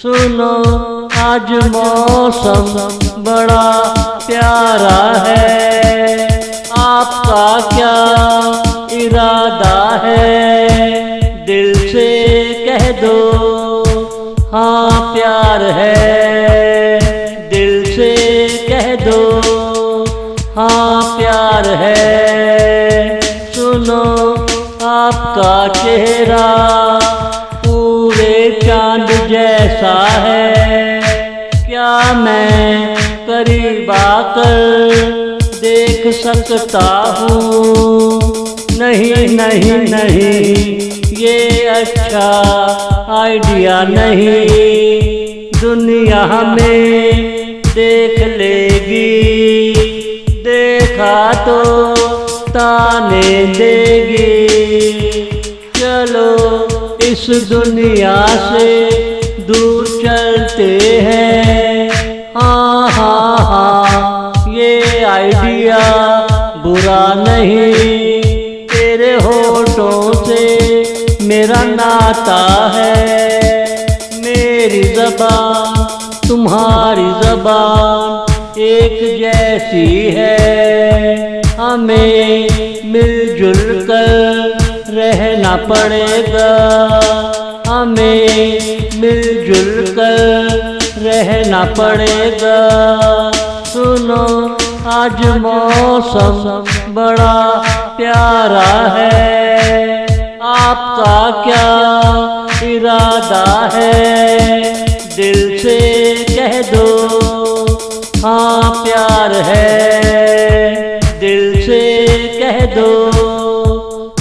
सुनो आज मौसम बड़ा प्यारा है, आपका क्या इरादा है? दिल से कह दो हाँ प्यार है, दिल से कह दो हाँ प्यार है। सुनो आपका चेहरा पूरे चांद जैसा है, क्या मैं करीब आकर देख सकता हूँ? नहीं नहीं नहीं, ये अच्छा आइडिया नहीं, दुनिया में देख लेगी, देखा तो ताने देगी। चलो इस दुनिया से दूर चलते हैं, हाँ हाँ हाँ ये आइडिया बुरा नहीं। तेरे होठों से मेरा नाता है, मेरी ज़बान तुम्हारी ज़बान एक जैसी है, हमें मिलजुल कर रहना पड़ेगा, हमें मिलजुल कर रहना पड़ेगा। सुनो आज मौसम बड़ा प्यारा है, आपका क्या इरादा है? दिल से कह दो हाँ प्यार है, दिल से कह दो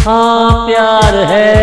हाँ प्यार है।